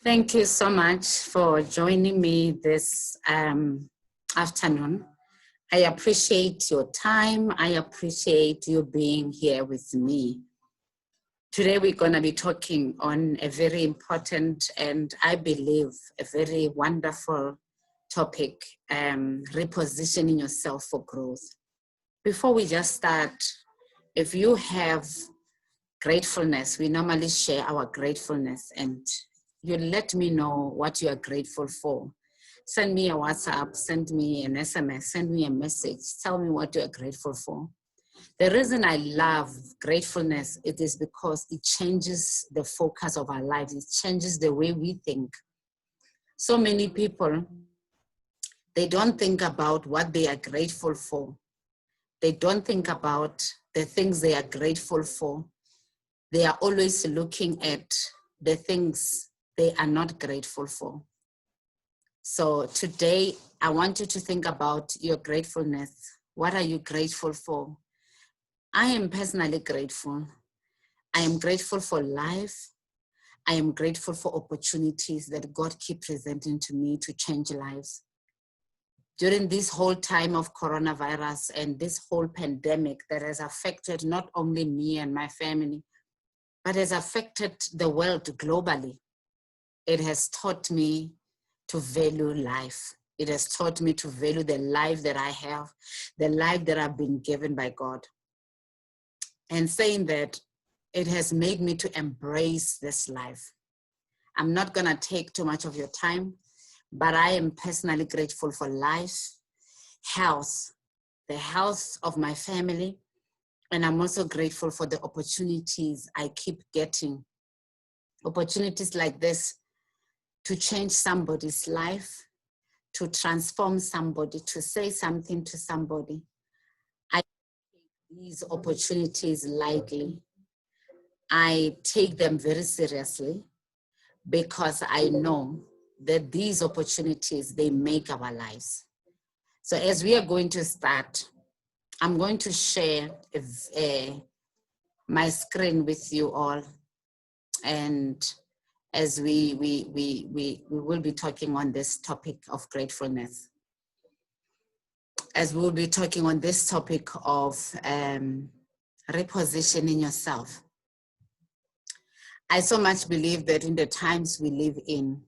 Thank you so much for joining me this afternoon. I appreciate your time. I appreciate you being here with me. Today we're going to be talking on a very important and I believe a very wonderful topic, repositioning yourself for growth. Before we just start, if you have gratefulness, we normally share our gratefulness, and you let me know what you are grateful for. Send me a WhatsApp, send me an SMS, send me a message, tell me what you are grateful for. The reason I love gratefulness, it is because it changes the focus of our lives. It changes the way we think. So many people, they don't think about what they are grateful for. They don't think about the things they are grateful for. They are always looking at the things they are not grateful for. So today, I want you to think about your gratefulness. What are you grateful for? I am personally grateful. I am grateful for life. I am grateful for opportunities that God keeps presenting to me to change lives. During this whole time of coronavirus and this whole pandemic that has affected not only me and my family, but has affected the world globally, it has taught me to value life. It has taught me to value the life that I have, the life that I've been given by God. And saying that, it has made me to embrace this life. I'm not going to take too much of your time, but I am personally grateful for life, health, the health of my family, and I'm also grateful for the opportunities I keep getting. Opportunities like this to change somebody's life, to transform somebody, to say something to somebody. I take these opportunities lightly. I take them very seriously because I know that these opportunities, they make our lives. So as we are going to start, I'm going to share my screen with you all, and as we will be talking on this topic of gratefulness. As we'll be talking on this topic of repositioning yourself. I so much believe that in the times we live in,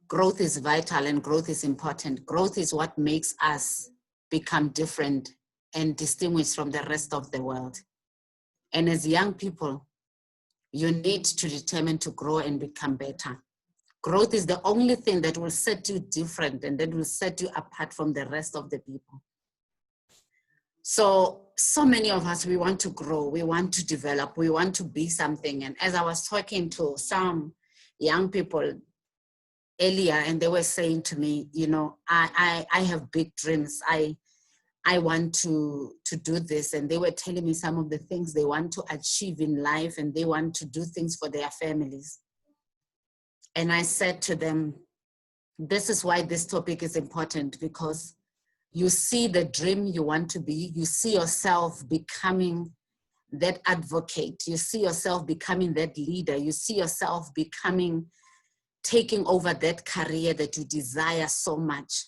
growth is vital and growth is important. Growth is what makes us become different and distinguished from the rest of the world. And as young people, you need to determine to grow and become better. Growth is the only thing that will set you different and that will set you apart from the rest of the people. So many of us, we want to grow, we want to develop, we want to be something. And as I was talking to some young people earlier, and they were saying to me, you know, I have big dreams. I want to do this. And they were telling me some of the things they want to achieve in life, and they want to do things for their families. And I said to them, this is why this topic is important, because you see the dream you want to be, you see yourself becoming that advocate, you see yourself becoming that leader, you see yourself taking over that career that you desire so much.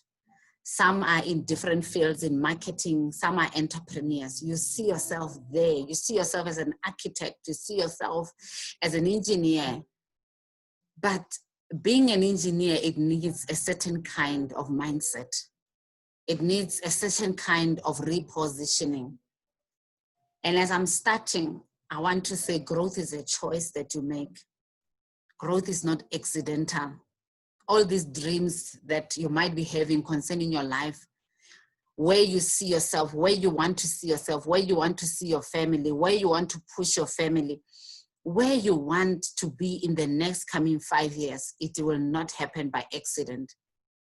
Some are in different fields in marketing, some are entrepreneurs. You see yourself there. You see yourself as an architect. You see yourself as an engineer. But being an engineer, it needs a certain kind of mindset. It needs a certain kind of repositioning. And as I'm starting, I want to say growth is a choice that you make. Growth is not accidental. All these dreams that you might be having concerning your life, where you see yourself, where you want to see yourself, where you want to see your family, where you want to push your family, where you want to be in the next coming 5 years, it will not happen by accident,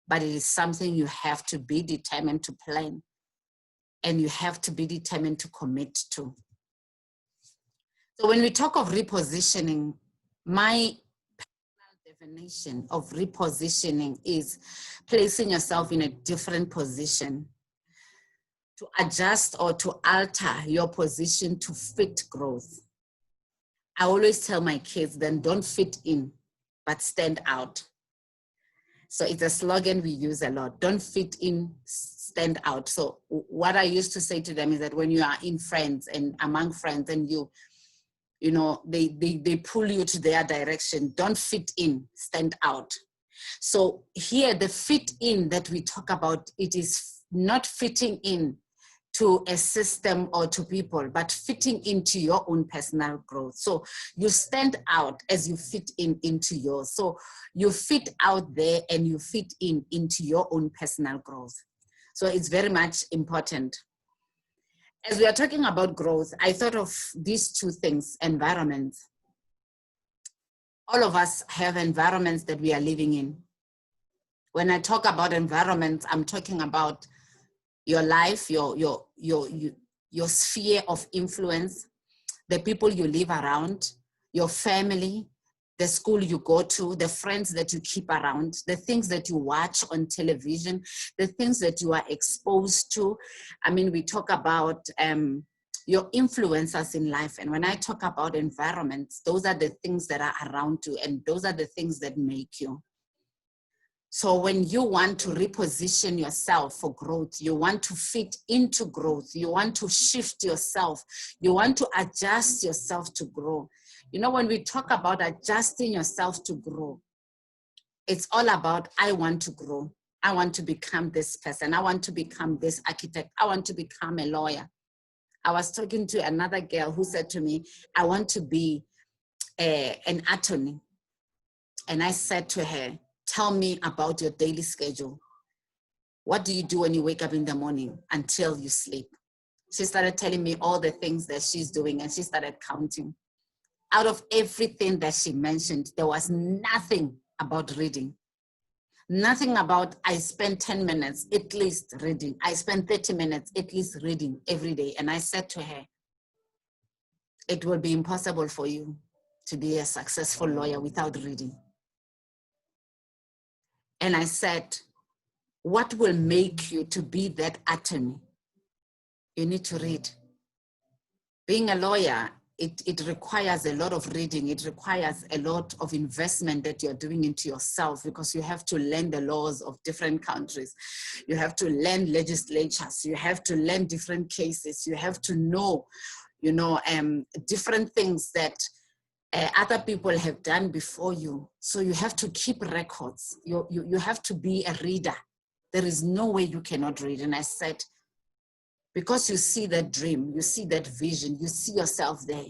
but it is something you have to be determined to plan, and you have to be determined to commit to. So when we talk of repositioning, my definition of repositioning is placing yourself in a different position, to adjust or to alter your position to fit growth. I always tell my kids, then don't fit in, but stand out. So it's a slogan we use a lot. Don't fit in, stand out. So what I used to say to them is that when you are in friends and among friends and you know, they pull you to their direction, don't fit in, stand out. So here, the fit in that we talk about, it is not fitting in to a system or to people, but fitting into your own personal growth. So you stand out as you fit in into yours. So you fit out there and you fit in into your own personal growth. So it's very much important. As we are talking about growth, I thought of these two things, environments. All of us have environments that we are living in. When I talk about environments, I'm talking about your life, your sphere of influence, the people you live around, your family, the school you go to, the friends that you keep around, the things that you watch on television, the things that you are exposed to. I mean, we talk about your influencers in life. And when I talk about environments, those are the things that are around you, and those are the things that make you. So when you want to reposition yourself for growth, you want to fit into growth, you want to shift yourself, you want to adjust yourself to grow. You know, when we talk about adjusting yourself to grow, it's all about, I want to grow. I want to become this person. I want to become this architect. I want to become a lawyer. I was talking to another girl who said to me, I want to be an attorney. And I said to her, tell me about your daily schedule. What do you do when you wake up in the morning until you sleep? She started telling me all the things that she's doing, and she started counting. Out of everything that she mentioned, there was nothing about reading. Nothing about, I spend 10 minutes at least reading. I spend 30 minutes at least reading every day. And I said to her, it will be impossible for you to be a successful lawyer without reading. And I said, what will make you to be that attorney? You need to read. Being a lawyer, it requires a lot of reading. It requires a lot of investment that you're doing into yourself, because you have to learn the laws of different countries. You have to learn legislatures. You have to learn different cases. You have to know, different things that other people have done before you. So you have to keep records. You have to be a reader. There is no way you cannot read. And I said, because you see that dream, you see that vision, you see yourself there,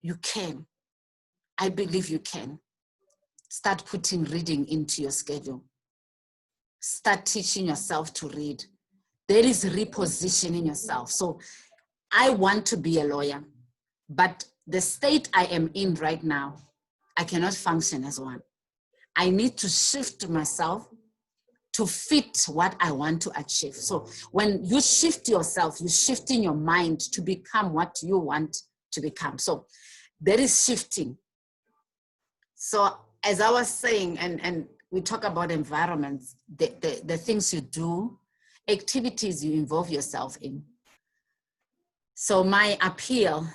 you can. I believe you can. Start putting reading into your schedule. Start teaching yourself to read. There is repositioning yourself. So I want to be a lawyer, but the state I am in right now, I cannot function as one. I need to shift myself to fit what I want to achieve. So when you shift yourself, you're shifting your mind to become what you want to become. So there is shifting. So as I was saying, and we talk about environments, the things you do, activities you involve yourself in. So my appeal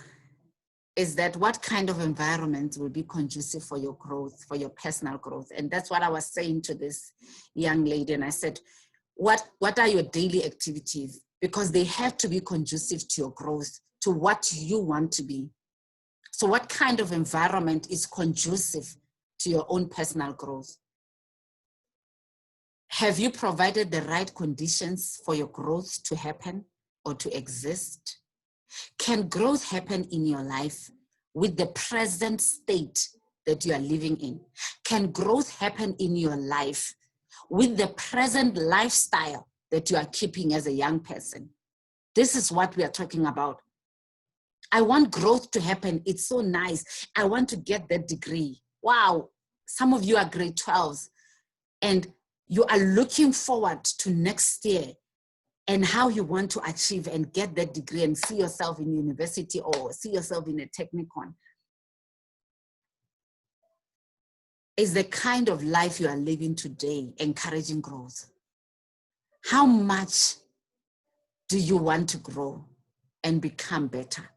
is that what kind of environment will be conducive for your growth, for your personal growth? And that's what I was saying to this young lady. And I said, what are your daily activities? Because they have to be conducive to your growth, to what you want to be. So what kind of environment is conducive to your own personal growth? Have you provided the right conditions for your growth to happen or to exist? Can growth happen in your life with the present state that you are living in? Can growth happen in your life with the present lifestyle that you are keeping as a young person? This is what we are talking about. I want growth to happen. It's so nice. I want to get that degree. Wow. Some of you are grade 12s and you are looking forward to next year and how you want to achieve and get that degree and see yourself in university or see yourself in a technicon. Is the kind of life you are living today encouraging growth? How much do you want to grow and become better?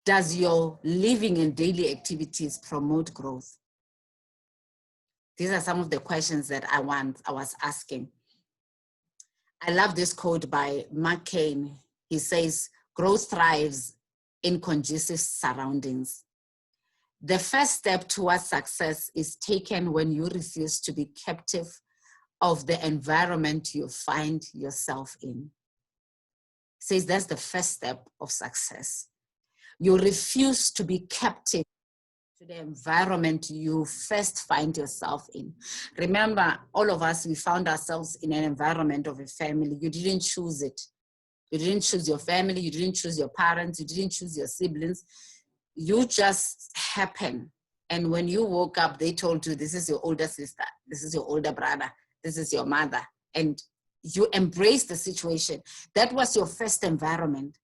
Does your living and daily activities promote growth? These are some of the questions that I was asking. I love this quote by Mark Cain. He says, growth thrives in conducive surroundings. The first step towards success is taken when you refuse to be captive of the environment you find yourself in. He says that's the first step of success. You refuse to be captive to the environment you first find yourself in. Remember, all of us, we found ourselves in an environment of a family. You didn't choose it. You didn't choose your family. You didn't choose your parents. You didn't choose your siblings. You just happen. And when you woke up, they told you, this is your older sister. This is your older brother. This is your mother. And you embraced the situation. That was your first environment.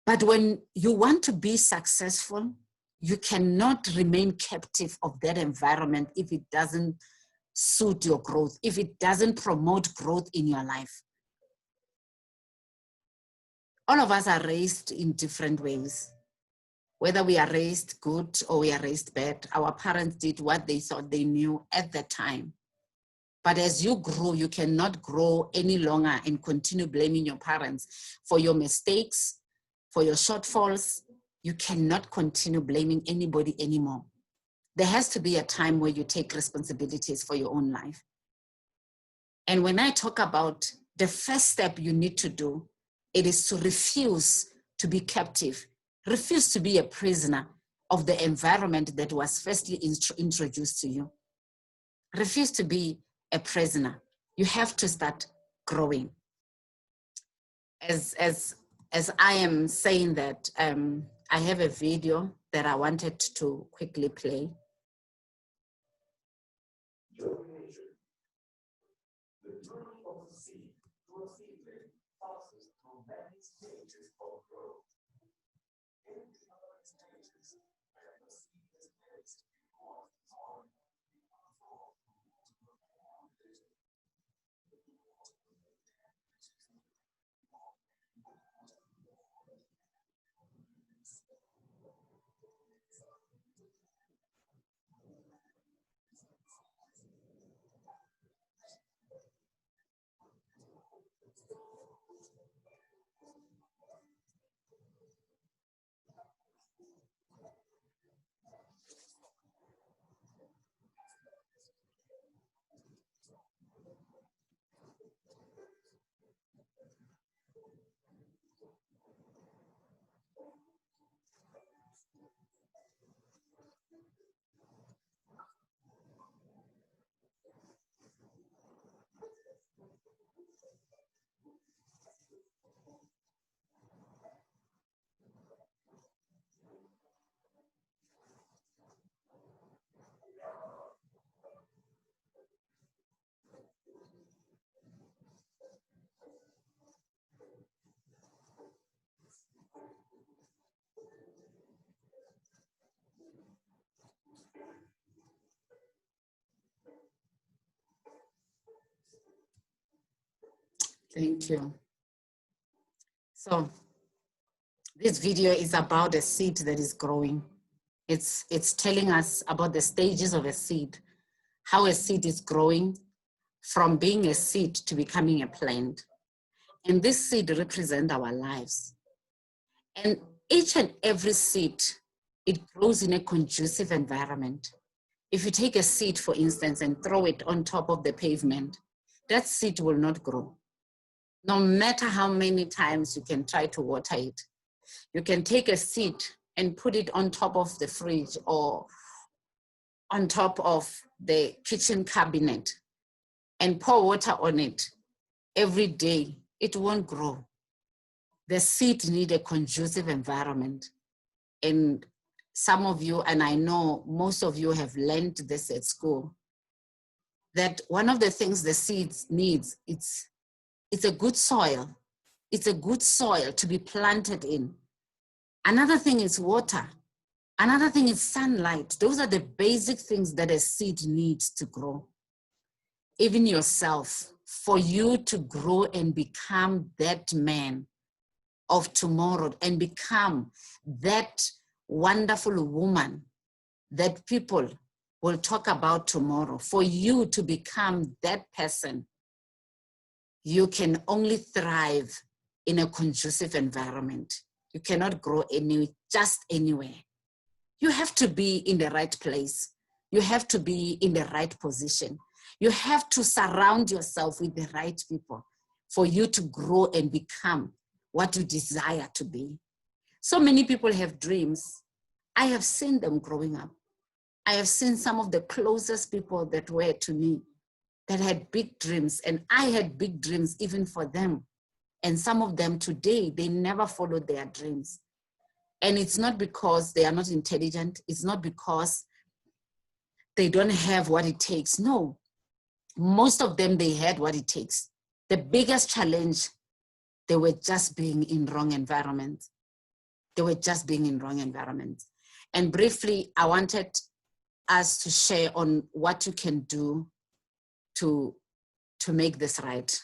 But when you want to be successful, you cannot remain captive of that environment if it doesn't suit your growth, if it doesn't promote growth in your life. All of us are raised in different ways. Whether we are raised good or we are raised bad, our parents did what they thought they knew at the time. But as you grow, you cannot grow any longer and continue blaming your parents for your mistakes, for your shortfalls. You cannot continue blaming anybody anymore. There has to be a time where you take responsibilities for your own life. And when I talk about the first step you need to do, it is to refuse to be captive, refuse to be a prisoner of the environment that was firstly introduced to you. Refuse to be a prisoner. You have to start growing. As I am saying that, I have a video that I wanted to quickly play. Thank you. So this video is about a seed that is growing. It's telling us about the stages of a seed, how a seed is growing from being a seed to becoming a plant. And this seed represents our lives. And each and every seed, it grows in a conducive environment. If you take a seed, for instance, and throw it on top of the pavement, that seed will not grow. No matter how many times you can try to water it. You can take a seed and put it on top of the fridge or on top of the kitchen cabinet and pour water on it every day. It won't grow. The seed needs a conducive environment. And some of you, and I know most of you have learned this at school, that one of the things the seeds needs, it's a good soil. It's a good soil to be planted in. Another thing is water. Another thing is sunlight. Those are the basic things that a seed needs to grow. Even yourself, for you to grow and become that man of tomorrow and become that wonderful woman that people we'll talk about tomorrow. For you to become that person, you can only thrive in a conducive environment. You cannot grow just anywhere. You have to be in the right place. You have to be in the right position. You have to surround yourself with the right people for you to grow and become what you desire to be. So many people have dreams. I have seen them growing up. I have seen some of the closest people that were to me that had big dreams, and I had big dreams even for them. And some of them today, they never followed their dreams. And it's not because they are not intelligent. It's not because they don't have what it takes. No, most of them, they had what it takes. The biggest challenge, they were just being in wrong environment. They were just being in wrong environment. And briefly, I wanted us to share on what you can do to make this right.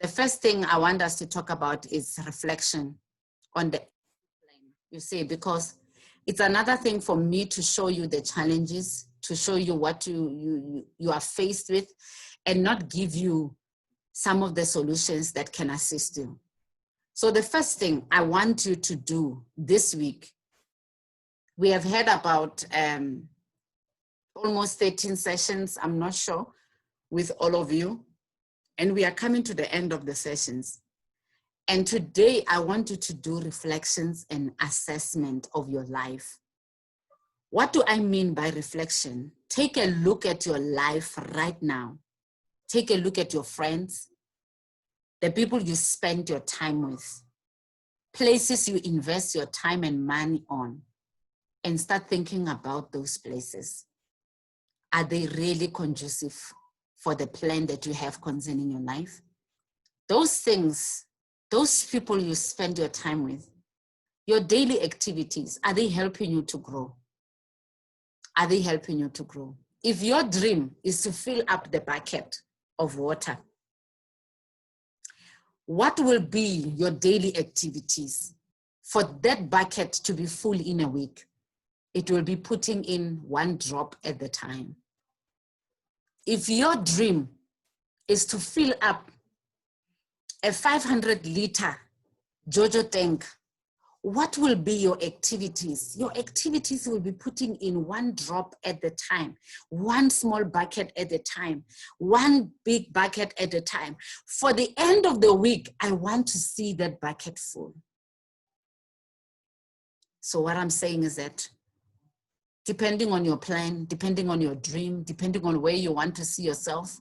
The first thing I want us to talk about is reflection on the, you see, because it's another thing for me to show you the challenges, to show you what you are faced with, and not give you some of the solutions that can assist you. So the first thing I want you to do this week, we have had about almost 13 sessions, I'm not sure, with all of you. And we are coming to the end of the sessions. And today I want you to do reflections and assessment of your life. What do I mean by reflection? Take a look at your life right now. Take a look at your friends, the people you spend your time with, places you invest your time and money on, and start thinking about those places. Are they really conducive for the plan that you have concerning your life? Those things, those people you spend your time with, your daily activities, are they helping you to grow? Are they helping you to grow? If your dream is to fill up the bucket of water, what will be your daily activities for that bucket to be full in a week? It will be putting in one drop at the time. If your dream is to fill up a 500-liter Jojo tank, what will be your activities? Your activities will be putting in one drop at the time, one small bucket at a time, one big bucket at a time. For the end of the week, I want to see that bucket full. So what I'm saying is that depending on your plan, depending on your dream, depending on where you want to see yourself,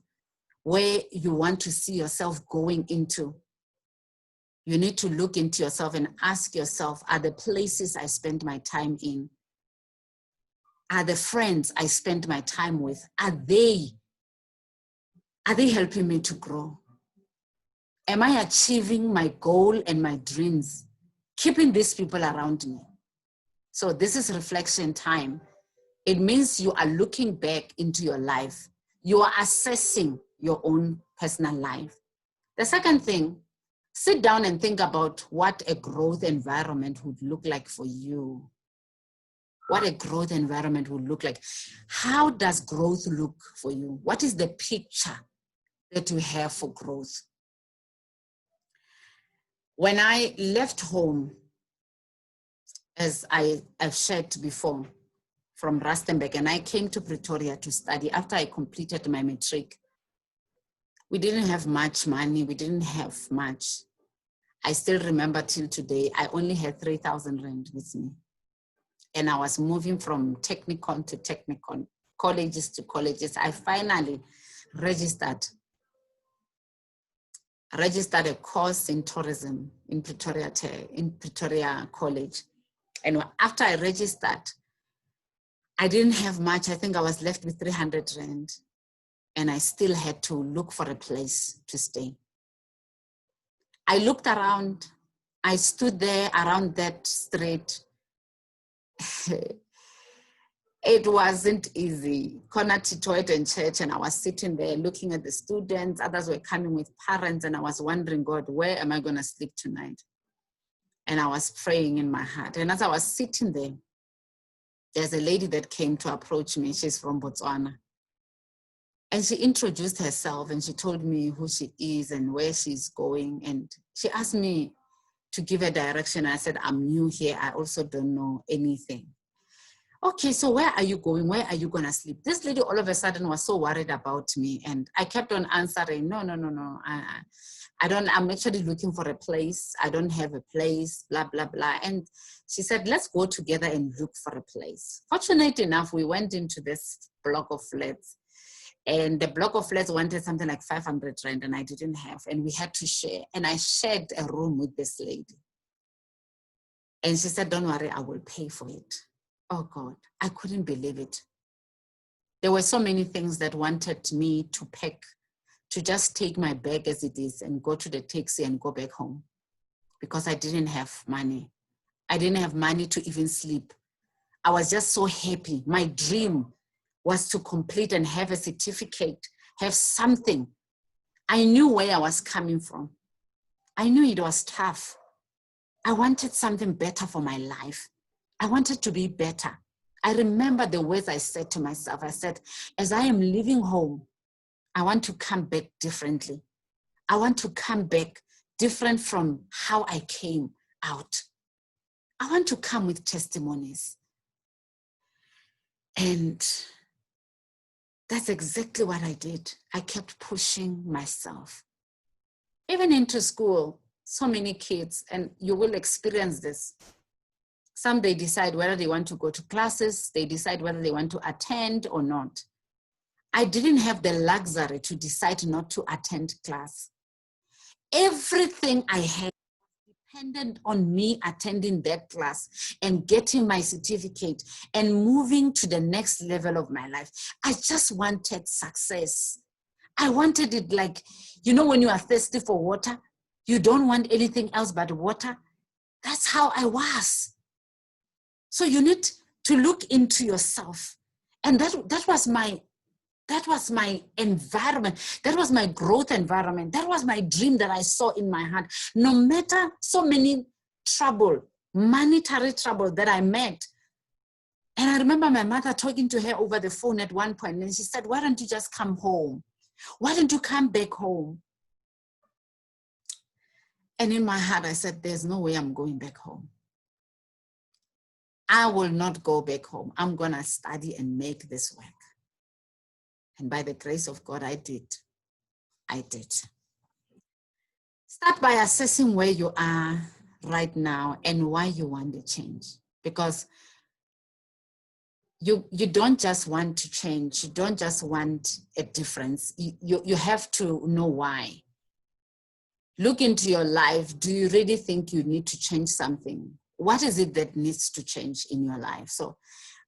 where you want to see yourself going into, you need to look into yourself and ask yourself, are the places I spend my time in, are the friends I spend my time with, are they helping me to grow? Am I achieving my goal and my dreams, keeping these people around me? So this is reflection time. It means you are looking back into your life. You are assessing your own personal life. The second thing, sit down and think about what a growth environment would look like for you. What a growth environment would look like. How does growth look for you? What is the picture that you have for growth? When I left home, as I've shared before, from Rustenburg, and I came to Pretoria to study after I completed my matric. We didn't have much money. We didn't have much. I still remember till today, I only had 3,000 rand with me. And I was moving from technicon to technicon, colleges to colleges. I finally registered a course in tourism in Pretoria College. And after I registered, I didn't have much. I think I was left with 300 rand, and I still had to look for a place to stay. I looked around. I stood there around that street. It wasn't easy. Corner to Toilet and Church, and I was sitting there looking at the students. Others were coming with parents, and I was wondering, God, where am I going to sleep tonight? And I was praying in my heart. And as I was sitting there, there's a lady that came to approach me. She's from Botswana. And she introduced herself and she told me who she is and where she's going. And she asked me to give her direction. I said, I'm new here. I also don't know anything. Okay, so where are you going? Where are you going to sleep? This lady all of a sudden was so worried about me. And I kept on answering, no. I'm actually looking for a place. I don't have a place, blah, blah, blah. And she said, let's go together and look for a place. Fortunately enough, we went into this block of flats. And the block of flats wanted something like 500 rand and I didn't have. And we had to share. And I shared a room with this lady. And she said, don't worry, I will pay for it. Oh God, I couldn't believe it. There were so many things that wanted me to pack, to just take my bag as it is and go to the taxi and go back home because I didn't have money. I didn't have money to even sleep. I was just so happy. My dream was to complete and have a certificate, have something. I knew where I was coming from. I knew it was tough. I wanted something better for my life. I wanted to be better. I remember the words I said to myself. I said, as I am leaving home, I want to come back differently. I want to come back different from how I came out. I want to come with testimonies. And that's exactly what I did. I kept pushing myself. Even into school, so many kids, and you will experience this. Some, they decide whether they want to go to classes, they decide whether they want to attend or not. I didn't have the luxury to decide not to attend class. Everything I had depended on me attending that class and getting my certificate and moving to the next level of my life. I just wanted success. I wanted it like, you know, when you are thirsty for water, you don't want anything else but water. That's how I was. So you need to look into yourself. And that was my environment. That was my growth environment. That was my dream that I saw in my heart. No matter so many trouble, monetary trouble that I met. And I remember my mother talking to her over the phone at one point, and she said, why don't you just come home? Why don't you come back home? And in my heart, I said, there's no way I'm going back home. I will not go back home. I'm going to study and make this work. And by the grace of God, I did. Start by assessing where you are right now and why you want the change. Because you don't just want to change. You don't just want a difference. You have to know why. Look into your life. Do you really think you need to change something? What is it that needs to change in your life? So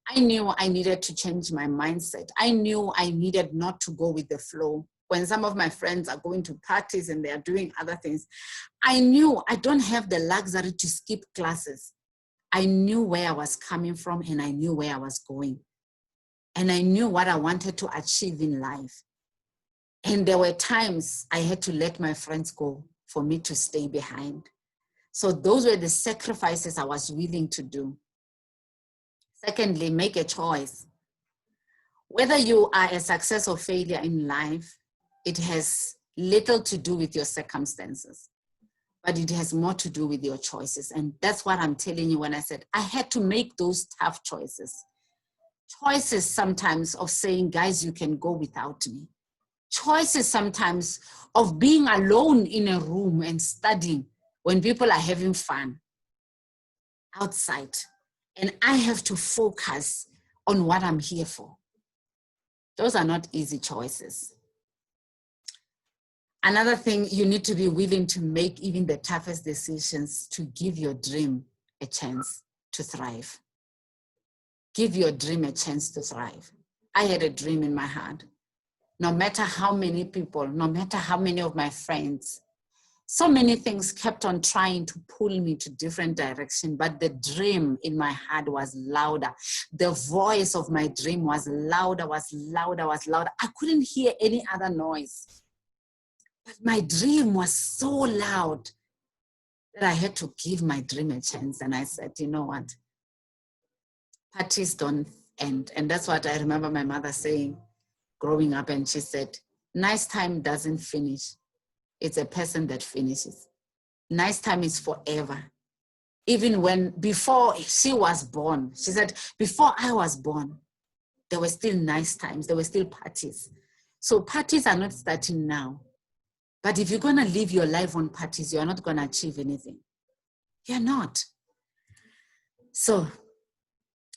I knew I needed to change my mindset. I knew I needed not to go with the flow. When some of my friends are going to parties and they are doing other things, I knew I don't have the luxury to skip classes. I knew where I was coming from and I knew where I was going. And I knew what I wanted to achieve in life. And there were times I had to let my friends go for me to stay behind. So those were the sacrifices I was willing to do. Secondly, make a choice. Whether you are a success or failure in life, it has little to do with your circumstances, but it has more to do with your choices. And that's what I'm telling you when I said I had to make those tough choices. Choices sometimes of saying, guys, you can go without me. Choices sometimes of being alone in a room and studying when people are having fun outside. And I have to focus on what I'm here for. Those are not easy choices. Another thing, you need to be willing to make even the toughest decisions to give your dream a chance to thrive. Give your dream a chance to thrive. I had a dream in my heart. No matter how many people, no matter how many of my friends, so many things kept on trying to pull me to different directions, but the dream in my heart was louder. The voice of my dream was louder, was louder, was louder. I couldn't hear any other noise. But my dream was so loud that I had to give my dream a chance. And I said, you know what? Parties don't end. And that's what I remember my mother saying growing up. And she said, nice time doesn't finish. It's a person that finishes. Nice time is forever. Even before she was born, she said, before I was born, there were still nice times. There were still parties. So parties are not starting now. But if you're going to live your life on parties, you're not going to achieve anything. You're not. So,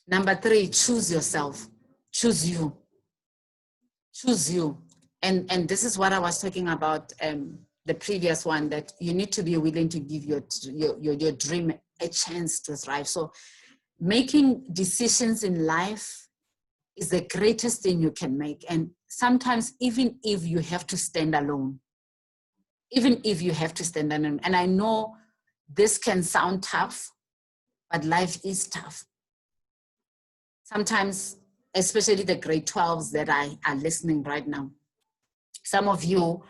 number 3, choose yourself. Choose you. Choose you. And this is what I was talking about the previous one, that you need to be willing to give your dream a chance to thrive. So making decisions in life is the greatest thing you can make. And sometimes even if you have to stand alone, and I know this can sound tough, but life is tough. Sometimes, especially the grade 12s that are listening right now, some of you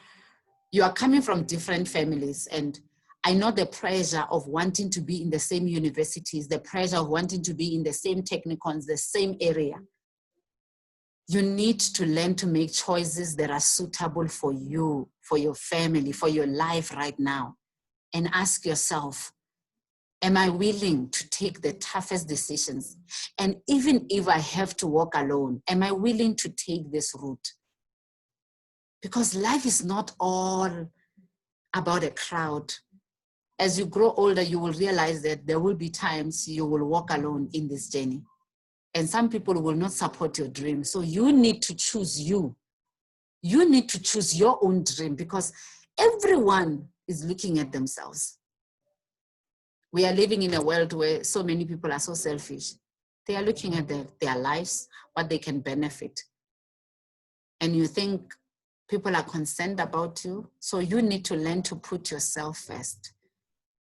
are coming from different families, and I know the pressure of wanting to be in the same universities, the pressure of wanting to be in the same technicons, the same area. You need to learn to make choices that are suitable for you, for your family, for your life right now. And ask yourself, am I willing to take the toughest decisions? And even if I have to walk alone, am I willing to take this route? Because life is not all about a crowd. As you grow older, you will realize that there will be times you will walk alone in this journey. And some people will not support your dream. So you need to choose you. You need to choose your own dream, because everyone is looking at themselves. We are living in a world where so many people are so selfish. They are looking at their lives, what they can benefit. And you think people are concerned about you. So you need to learn to put yourself first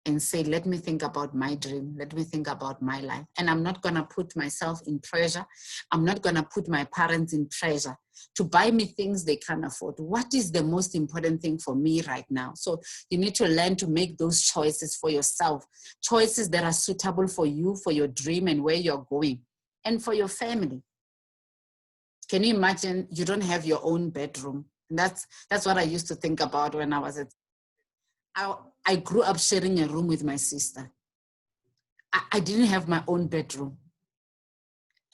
and say, let me think about my dream. Let me think about my life. And I'm not going to put myself in pressure. I'm not going to put my parents in pressure to buy me things they can't afford. What is the most important thing for me right now? So you need to learn to make those choices for yourself, choices that are suitable for you, for your dream and where you're going, and for your family. Can you imagine you don't have your own bedroom? And that's what I used to think about when I was I grew up sharing a room with my sister. I didn't have my own bedroom.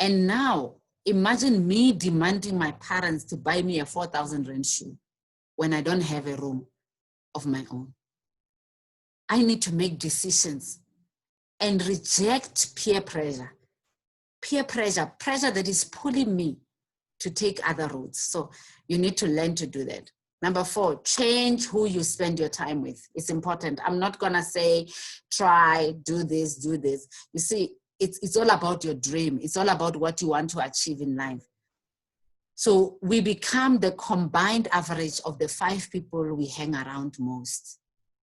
And now, imagine me demanding my parents to buy me a 4,000 rand shoe when I don't have a room of my own. I need to make decisions and reject peer pressure. Peer pressure that is pulling me to take other routes. So you need to learn to do that. Number 4, change who you spend your time with. It's important. I'm not gonna say, try, do this, do this. You see, it's all about your dream. It's all about what you want to achieve in life. So we become the combined average of the 5 people we hang around most.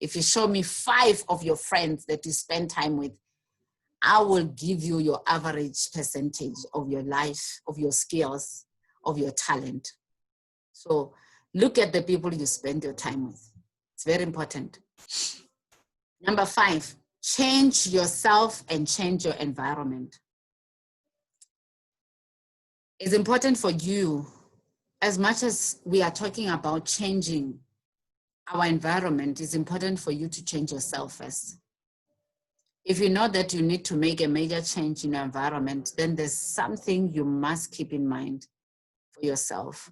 If you show me 5 of your friends that you spend time with, I will give you your average percentage of your life, of your skills, of your talent. So look at the people you spend your time with. It's very important. Number 5, change yourself and change your environment. It's important for you, as much as we are talking about changing our environment, it's important for you to change yourself first. If you know that you need to make a major change in your environment, then there's something you must keep in mind for yourself.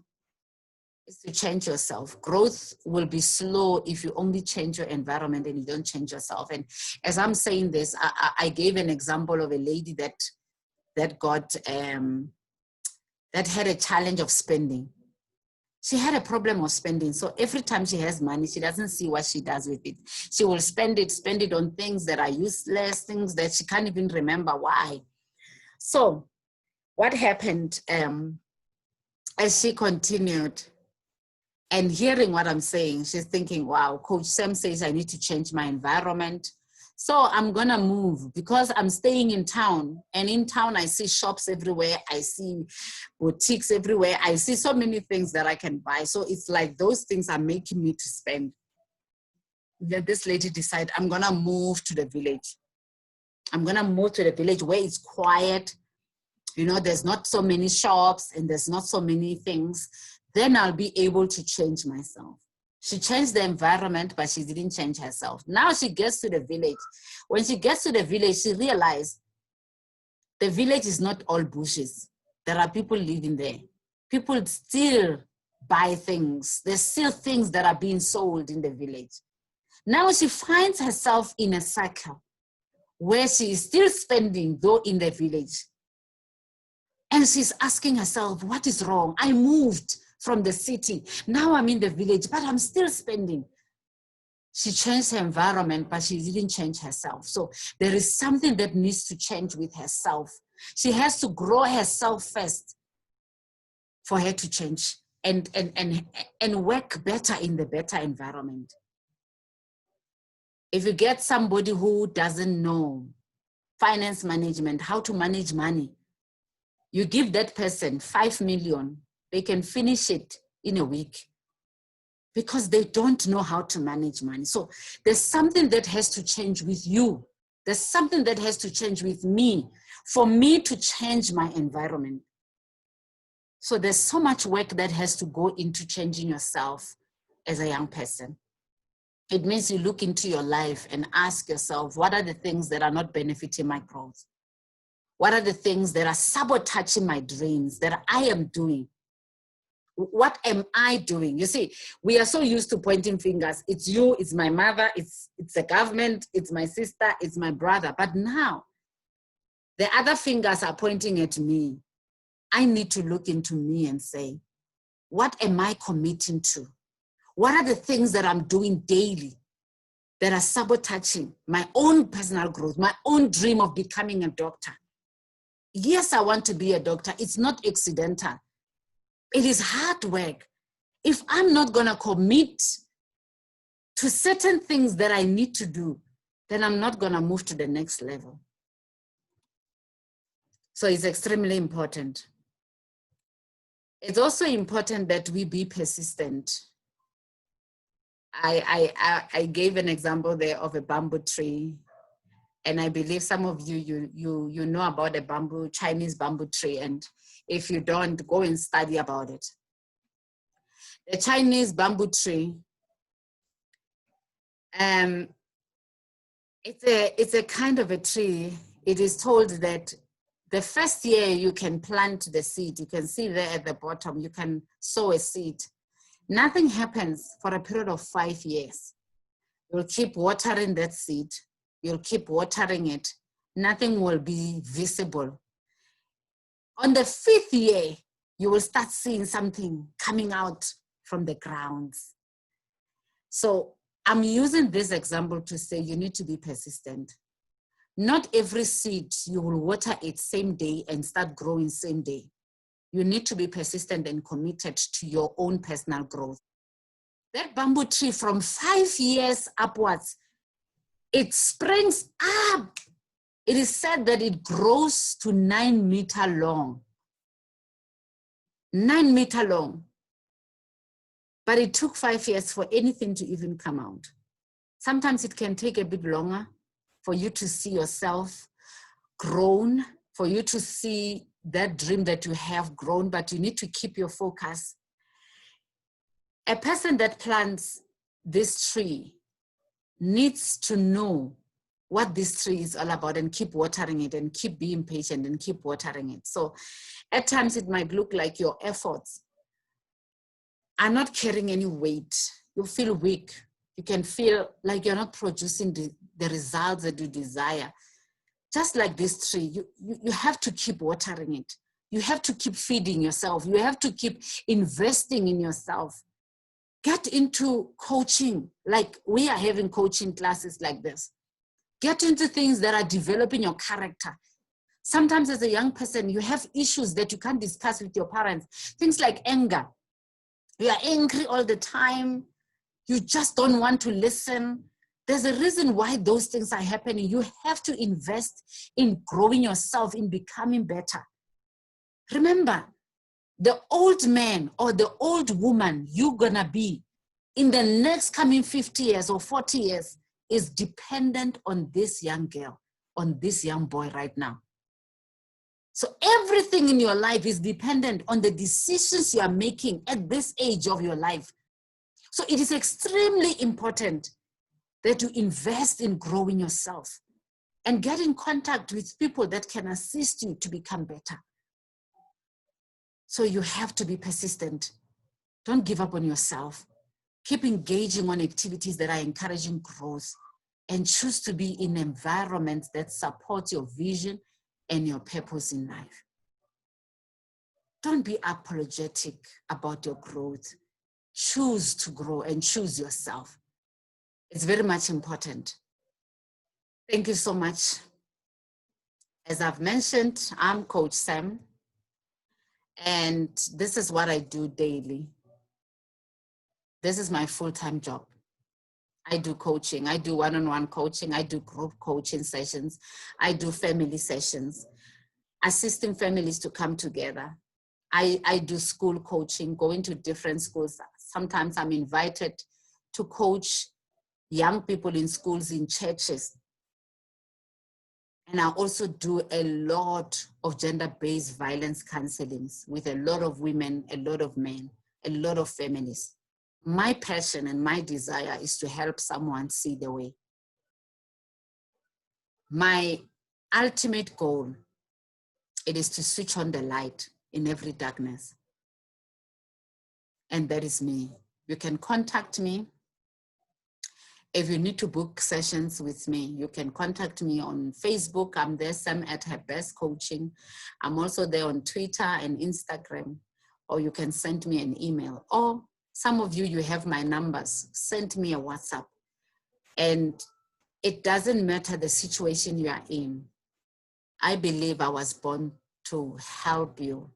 Is to change yourself. Growth will be slow if you only change your environment and you don't change yourself. And as I'm saying this, I gave an example of a lady that had a challenge of spending. She had a problem of spending. So every time she has money, she doesn't see what she does with it. She will spend it on things that are useless, things that she can't even remember why. So what happened as she continued and hearing what I'm saying, she's thinking, wow, Coach Sam says I need to change my environment. So I'm going to move because I'm staying in town. And in town, I see shops everywhere. I see boutiques everywhere. I see so many things that I can buy. So it's like those things are making me to spend. Then this lady decided, I'm going to move to the village. I'm going to move to the village where it's quiet. you know, there's not so many shops and there's not so many things, then I'll be able to change myself. She changed the environment, but she didn't change herself. Now she gets to the village. When she gets to the village, she realized the village is not all bushes. There are people living there. People still buy things. There's still things that are being sold in the village. Now she finds herself in a cycle where she is still spending, though in the village. And she's asking herself, what is wrong? I moved from the city. Now I'm in the village, but I'm still spending. She changed her environment, but she didn't change herself. So there is something that needs to change with herself. She has to grow herself first for her to change and work better in the better environment. If you get somebody who doesn't know finance management, how to manage money, you give that person 5 million, they can finish it in a week because they don't know how to manage money. So there's something that has to change with you. There's something that has to change with me for me to change my environment. So there's so much work that has to go into changing yourself as a young person. It means you look into your life and ask yourself, what are the things that are not benefiting my growth? What are the things that are sabotaging my dreams that I am doing? What am I doing? You see, we are so used to pointing fingers. It's you, it's my mother, it's the government, it's my sister, it's my brother. But now, the other fingers are pointing at me. I need to look into me and say, what am I committing to? What are the things that I'm doing daily that are sabotaging my own personal growth, my own dream of becoming a doctor? Yes, I want to be a doctor. It's not accidental. It is hard work. If I'm not going to commit to certain things that I need to do, then I'm not going to move to the next level. So it's extremely important. It's also important that we be persistent. I gave an example there of a bamboo tree. And I believe some of you know about the Chinese bamboo tree. And if you don't, go and study about it. The Chinese bamboo tree, it's a kind of a tree. It is told that the first year you can plant the seed. You can see there at the bottom, you can sow a seed. Nothing happens for a period of 5 years. You'll keep watering that seed. You'll keep watering it. Nothing will be visible. On the 5th year, you will start seeing something coming out from the grounds. So I'm using this example to say you need to be persistent. Not every seed you will water it same day and start growing same day. You need to be persistent and committed to your own personal growth. That bamboo tree from 5 years upwards, it springs up. It is said that it grows to 9 meters long. 9 meters long. But it took 5 years for anything to even come out. Sometimes it can take a bit longer for you to see yourself grown, for you to see that dream that you have grown, but you need to keep your focus. A person that plants this tree needs to know what this tree is all about and keep watering it and keep being patient and keep watering it. So at times it might look like your efforts are not carrying any weight. You feel weak. You can feel like you're not producing the results that you desire. Just like this tree, you have to keep watering it. You have to keep feeding yourself. You have to keep investing in yourself. Get into coaching, like we are having coaching classes like this. Get into things that are developing your character. Sometimes as a young person, you have issues that you can't discuss with your parents. Things like anger. You are angry all the time. You just don't want to listen. There's a reason why those things are happening. You have to invest in growing yourself, in becoming better. Remember, the old man or the old woman you're gonna be in the next coming 50 years or 40 years is dependent on this young girl, on this young boy right now. So everything in your life is dependent on the decisions you are making at this age of your life. So it is extremely important that you invest in growing yourself and get in contact with people that can assist you to become better. So you have to be persistent. Don't give up on yourself. Keep engaging on activities that are encouraging growth, and choose to be in environments that support your vision and your purpose in life. Don't be apologetic about your growth. Choose to grow and choose yourself. It's very much important. Thank you so much. As I've mentioned, I'm Coach Sam, and this is what I do daily. This is my full-time job. I do coaching. I do one-on-one coaching. I do group coaching sessions. I do family sessions, assisting families to come together. I do school coaching, going to different schools. Sometimes I'm invited to coach young people in schools, in churches. And I also do a lot of gender-based violence counselings with a lot of women, a lot of men, a lot of families. My passion and my desire is to help someone see the way. My ultimate goal, it is to switch on the light in every darkness. And that is me. You can contact me. If you need to book sessions with me, you can contact me on Facebook. I'm there, Sam at Her Best Coaching. I'm also there on Twitter and Instagram, or you can send me an email. Or some of you, you have my numbers. Send me a WhatsApp. And it doesn't matter the situation you are in. I believe I was born to help you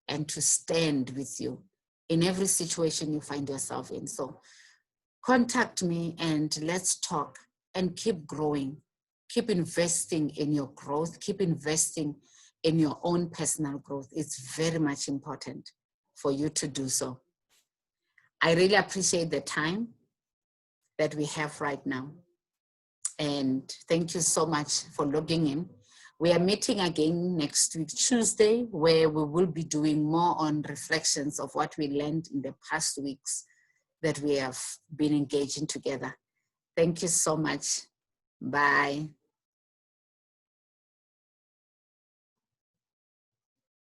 and to stand with you in every situation you find yourself in. So contact me and let's talk and keep growing. Keep investing in your growth. Keep investing in your own personal growth. It's very much important for you to do so. I really appreciate the time that we have right now. And thank you so much for logging in. We are meeting again next week, Tuesday, where we will be doing more on reflections of what we learned in the past weeks that we have been engaging together. Thank you so much. Bye.